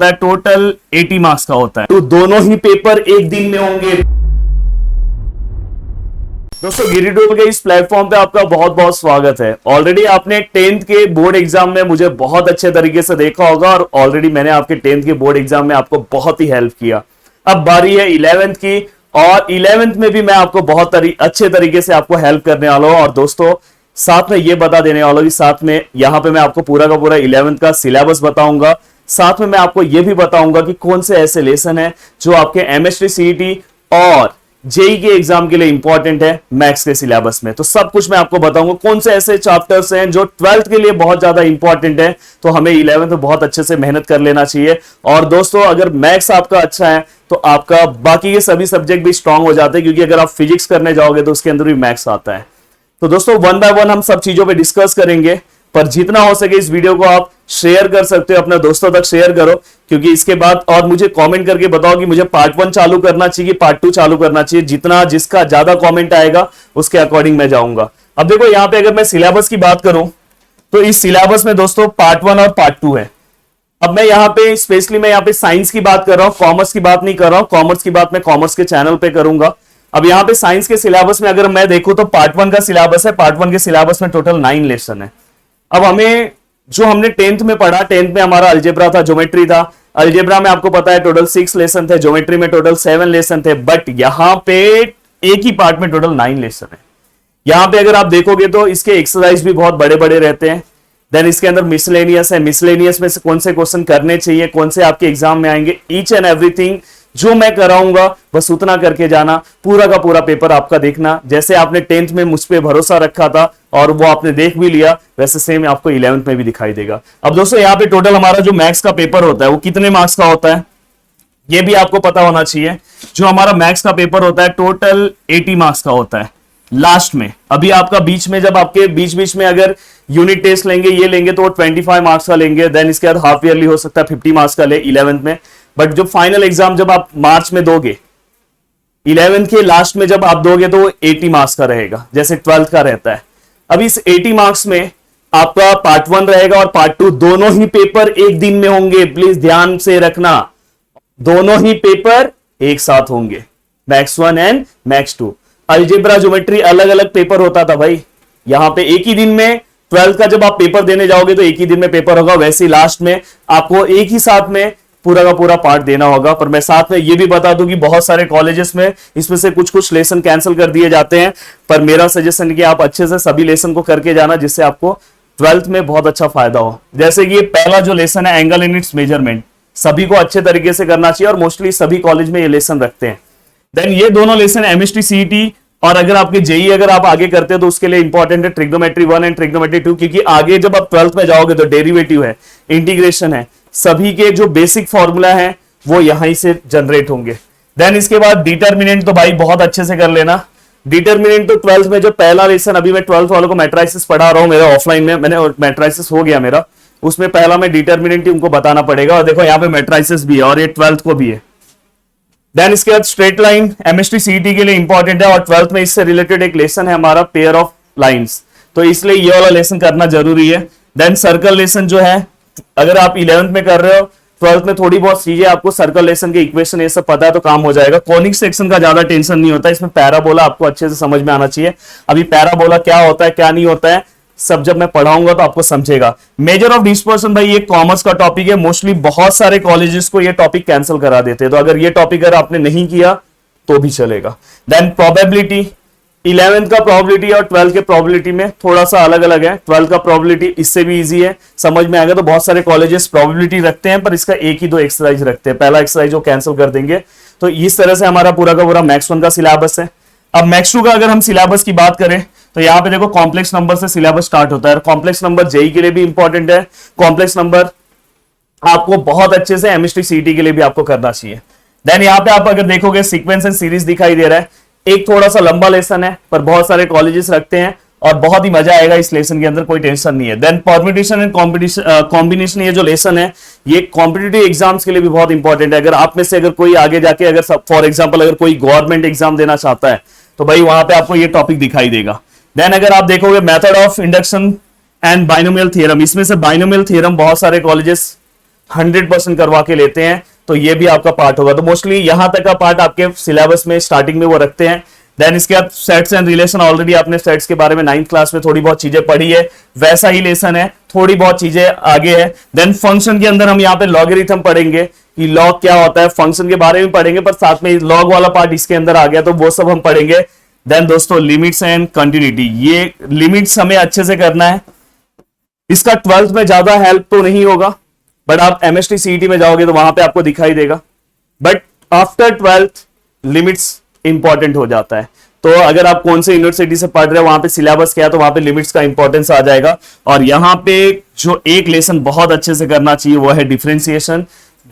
है total 80 marks का होता है, तो दोनों ही पेपर एक दिन में होंगे। दोस्तों गिरिडोल के इस प्लेटफॉर्म पे आपका बहुत बहुत स्वागत है। ऑलरेडी आपने 10th के बोर्ड एग्जाम में मुझे बहुत अच्छे तरीके से देखा होगा और ऑलरेडी मैंने आपके 10th के बोर्ड एग्जाम में आपको बहुत ही हेल्प किया। अब बारी है 11th की और 11th में भी मैं आपको बहुत अच्छे तरीके से आपको हेल्प करने वाला हूं। और दोस्तों साथ में ये बता देने वाला हूं कि साथ में यहां पे मैं आपको पूरा का पूरा 11th का सिलेबस बताऊंगा। साथ में मैं आपको ये भी बताऊंगा कि कौन से ऐसे लेसन है जो आपके एमएसटी सीईटी और जेई के एग्जाम के लिए इंपॉर्टेंट है मैथ्स के सिलेबस में। तो सब कुछ मैं आपको बताऊंगा कौन से ऐसे चैप्टर्स हैं जो 12th के लिए बहुत ज्यादा इंपॉर्टेंट है, तो हमें 11th में बहुत अच्छे से मेहनत कर लेना चाहिए। और दोस्तों अगर मैथ्स आपका अच्छा है तो आपका बाकी के सभी सब्जेक्ट भी स्ट्रांग हो जाते हैं, क्योंकि अगर आप फिजिक्स करने जाओगे तो उसके अंदर भी मैथ्स आता है। तो दोस्तों वन बाय वन हम सब चीजों पे डिस्कस करेंगे, पर जितना हो सके इस वीडियो को आप शेयर कर सकते हो, अपने दोस्तों तक शेयर करो, क्योंकि इसके बाद और मुझे कमेंट करके बताओ कि मुझे पार्ट 1 चालू करना चाहिए, पार्ट 2 चालू करना चाहिए। जितना जिसका ज्यादा कमेंट आएगा उसके अकॉर्डिंग मैं जाऊंगा। अब देखो यहाँ पे अगर मैं सिलेबस की बात करूं तो इस सिलेबस में दोस्तों पार्ट 1 और पार्ट 2 है। अब मैं यहाँ पे स्पेशली मैं यहाँ पे साइंस की बात कर रहा हूँ, कॉमर्स की बात नहीं कर रहा हूँ। कॉमर्स की बात मैं कॉमर्स के चैनल पे करूंगा। अब यहाँ पे साइंस के सिलेबस में अगर मैं देखूं तो पार्ट 1 का सिलेबस है। पार्ट 1 के सिलेबस में टोटल 9 लेसन है। अब हमें जो हमने 10th में पढ़ा, 10th में हमारा अलजेब्रा था, ज्योमेट्री था। अलजेब्रा में आपको पता है टोटल 6 लेसन थे, ज्योमेट्री में टोटल 7 लेसन थे, बट यहां पे एक ही पार्ट में टोटल 9 लेसन है। यहां पे अगर आप देखोगे तो इसके एक्सरसाइज भी बहुत बड़े बड़े रहते हैं। देन इसके अंदर मिसलेनियस है, मिसलेनियस में से कौन से क्वेश्चन करने चाहिए, कौन से आपके एग्जाम में आएंगे, ईच एंड एवरीथिंग जो मैं कराऊंगा बस उतना करके जाना, पूरा का पूरा पेपर आपका देखना। जैसे आपने 10th में मुझ पे भरोसा रखा था और वो आपने देख भी लिया, वैसे सेम आपको 11th में भी दिखाई देगा। अब दोस्तों यहाँ पे टोटल हमारा जो मैथ्स का पेपर होता है वो कितने मार्क्स का होता है ये भी आपको पता होना चाहिए। जो हमारा मैथ्स का पेपर होता है टोटल 80 मार्क्स का होता है। लास्ट में अभी आपका बीच में जब आपके बीच बीच में अगर यूनिट टेस्ट लेंगे, ये लेंगे तो 25 मार्क्स का लेंगे। देन इसके बाद हाफ ईयरली हो सकता है 50 मार्क्स का ले 11th में। बट जो फाइनल एग्जाम जब आप मार्च में दोगे, 11th के लास्ट में जब आप दोगे तो वो 80 मार्क्स का रहेगा, जैसे 12th का रहता है। अब इस 80 मार्क्स में आपका पार्ट 1 रहेगा और पार्ट 2 दोनों ही पेपर एक दिन में होंगे। प्लीज ध्यान से रखना, दोनों ही पेपर एक साथ होंगे, maths 1 and maths 2। Algebra geometry अलग अलग पेपर होता था भाई, यहां पे एक ही दिन में 12th का जब आप पेपर देने जाओगे तो एक ही दिन में पेपर होगा। वैसे लास्ट में आपको एक ही साथ में पूरा का पूरा पार्ट देना होगा। पर मैं साथ में ये भी बता दूं कि बहुत सारे कॉलेजेस में इसमें से कुछ कुछ लेसन कैंसिल कर दिए जाते हैं, पर मेरा सजेशन है कि आप अच्छे से सभी लेसन को करके जाना, जिससे आपको 12th में बहुत अच्छा फायदा हो। जैसे कि ये पहला जो लेसन है एंगल इन इट्स मेजरमेंट, सभी को अच्छे तरीके से करना चाहिए और मोस्टली सभी कॉलेज में ये लेसन रखते हैं। देन ये दोनों लेसन एमएसटी सीईटी और अगर आपके जेई अगर आप आगे करते हैं तो उसके लिए इंपॉर्टेंट है ट्रिग्नोमेट्री 1 एंड ट्रिग्नोमेट्री 2, क्योंकि आगे जब आप 12th में जाओगे तो डेरिवेटिव है, इंटीग्रेशन है, सभी के जो बेसिक फॉर्मूला है वो यहीं से जनरेट होंगे। देन इसके बाद डिटर्मिनेंट तो भाई बहुत अच्छे से कर लेना। डिटर्मिनेंट तो 12th में जो पहला लेसन, अभी मैं 12th वालों को मैट्राइसिस पढ़ा रहा हूं, मेरा ऑफलाइन में मैंने मैट्राइसिस हो गया मेरा, उसमें पहला मैं डिटर्मिनेंट ही उनको बताना पड़ेगा। और देखो यहाँ पे मैट्राइसिस भी है और ये 12th को भी है। देन इसके बाद स्ट्रेट लाइन एमएसटी सीईटी के लिए इंपॉर्टेंट है और 12th में इससे रिलेटेड एक लेसन है हमारा पेयर ऑफ लाइंस, तो इसलिए ये वाला लेसन करना जरूरी है। देन सर्कल लेसन जो है अगर आप 11th में कर रहे हो, 12th में थोड़ी बहुत चीजें आपको सर्कल लेसन के इक्वेशन ये सब पता है तो काम हो जाएगा। कॉनिक सेक्शन का ज्यादा टेंशन नहीं होता, इसमें पैराबोला आपको अच्छे से समझ में आना चाहिए। अभी पैराबोला क्या होता है क्या नहीं होता है सब जब मैं पढ़ाऊंगा तो आपको समझेगा। मेजर ऑफ डिस्पर्सन भाई ये कॉमर्स का टॉपिक है, मोस्टली बहुत सारे कॉलेजेस को ये टॉपिक कैंसिल करा देते हैं, तो अगर ये टॉपिक अगर आपने नहीं किया तो भी चलेगा। देन प्रोबेबिलिटी, 11th का प्रोबेबिलिटी और 12th के प्रोबेबिलिटी में थोड़ा सा अलग अलग है। 12th का प्रोबेबिलिटी इससे भी इजी है, समझ में आएगा। तो बहुत सारे कॉलेजेस प्रोबेबिलिटी रखते हैं पर इसका एक ही 2 एक्सरसाइज रखते हैं, पहला एक्सरसाइज वो कैंसिल कर देंगे। तो इस तरह से हमारा पूरा का पूरा मैथ्स 1 का सिलेबस है। अब मैथ्स 2 का अगर हम सिलेबस की बात करें तो यहाँ पे देखो कॉम्प्लेक्स नंबर से सिलेबस स्टार्ट होता है। कॉम्प्लेक्स नंबर जेई के लिए भी इंपॉर्टेंट है, कॉम्प्लेक्स नंबर आपको बहुत अच्छे से एमएसटी सीईटी के लिए भी आपको करना चाहिए। देन यहाँ पे आप अगर देखोगे सीक्वेंस एंड सीरीज दिखाई दे रहा है, एक थोड़ा सा लंबा लेसन है पर बहुत सारे कॉलेजेस रखते हैं और बहुत ही मजा आएगा इस लेसन के अंदर, कोई टेंशन नहीं है। देन परम्यूटेशन एंड कॉम्बिनेशन, ये जो लेसन है ये कॉम्पिटिटिव एग्जाम्स के लिए भी बहुत इंपॉर्टेंट है। अगर आप में से अगर कोई आगे जाके अगर फॉर एग्जांपल अगर कोई गवर्नमेंट एग्जाम देना चाहता है तो भाई वहां पे आपको ये टॉपिक दिखाई देगा। देन अगर आप देखोगे method of induction and binomial theorem, इसमें से बाइनोमियल थ्योरम बहुत सारे कॉलेजेस 100% करवा के लेते हैं, तो ये भी आपका पार्ट होगा। तो मोस्टली यहां तक का पार्ट आपके सिलेबस में स्टार्टिंग में वो रखते हैं। देन इसके बाद सेट्स एंड रिलेशन, ऑलरेडी आपने सेट्स के बारे में 9th क्लास में थोड़ी बहुत चीजें पढ़ी है, वैसा ही लेसन है, थोड़ी बहुत चीजें आगे है। देन फंक्शन के अंदर हम यहाँ पे लॉगरिथम पढ़ेंगे कि लॉग क्या होता है, फंक्शन के बारे में पढ़ेंगे, पर साथ में लॉग वाला पार्ट इसके अंदर आ गया, तो वो सब हम पढ़ेंगे। देन दोस्तों लिमिट्स एंड कंटिन्यूटी, ये लिमिट्स हमें अच्छे से करना है। इसका 12th में ज्यादा हेल्प तो नहीं होगा, बट आप एमएसटी सीईटी में जाओगे तो वहां पे आपको दिखाई देगा। But after 12th limits important हो जाता है। तो अगर आप कौन से यूनिवर्सिटी से पढ़ रहे हो, वहां पे सिलेबस क्या है, तो वहां पे लिमिट्स का इंपॉर्टेंस आ जाएगा। और यहाँ पे जो एक लेसन बहुत अच्छे से करना चाहिए वो है डिफरेंशिएशन।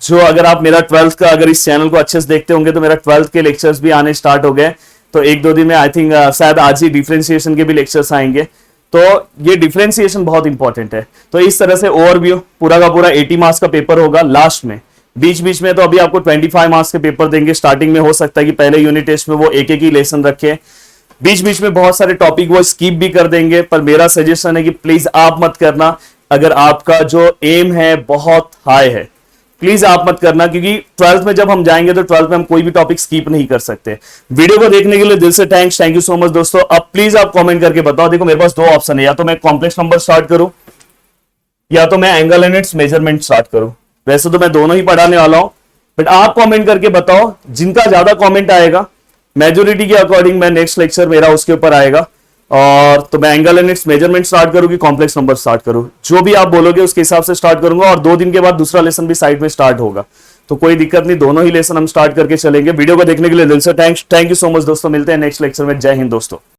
जो अगर आप मेरा 12th का अगर इस चैनल को अच्छे से देखते होंगे तो मेरा 12th के लेक्चर्स भी आने स्टार्ट हो गए। तो 1-2 दिन में आई थिंक शायद आज ही डिफरेंशिएशन के भी लेक्चर्स आएंगे। तो ये डिफरेंशिएशन बहुत इंपॉर्टेंट है। तो इस तरह से ओवरव्यू पूरा का पूरा 80 मार्क्स का पेपर होगा लास्ट में। बीच बीच में तो अभी आपको 25 मार्क्स के पेपर देंगे। स्टार्टिंग में हो सकता है कि पहले यूनिट टेस्ट में वो एक ही लेसन रखे, बीच बीच में बहुत सारे टॉपिक वो स्किप भी कर देंगे। पर मेरा सजेशन है कि प्लीज आप मत करना। अगर आपका जो एम है बहुत हाई है, प्लीज आप मत करना, क्योंकि 12th में जब हम जाएंगे तो 12th में हम कोई भी टॉपिक स्किप नहीं कर सकते। वीडियो को देखने के लिए दिल से थैंक यू सो मच दोस्तों। अब प्लीज आप कमेंट करके बताओ। देखो मेरे पास 2 ऑप्शन है, या तो मैं कॉम्प्लेक्स नंबर स्टार्ट करूं या तो मैं angle and it's measurement start करूं। वैसे तो मैं दोनों ही पढ़ाने वाला हूं, बट आप कमेंट करके बताओ। जिनका ज्यादा कमेंट आएगा मेजोरिटी के अकॉर्डिंग मैं नेक्स्ट लेक्चर मेरा उसके ऊपर आएगा। और तो मैं angle and it's measurement start करूं कि कॉम्प्लेक्स नंबर स्टार्ट करूं, जो भी आप बोलोगे उसके हिसाब से स्टार्ट करूंगा। और 2 दिन के बाद दूसरा लेसन भी साइड में स्टार्ट होगा, तो कोई दिक्कत नहीं, दोनों ही लेसन हम स्टार्ट करके चलेंगे। वीडियो को देखने के लिए दिल से थैंक यू सो मच दोस्तों। मिलते हैं नेक्स्ट लेक्चर में। जय हिंद दोस्तों।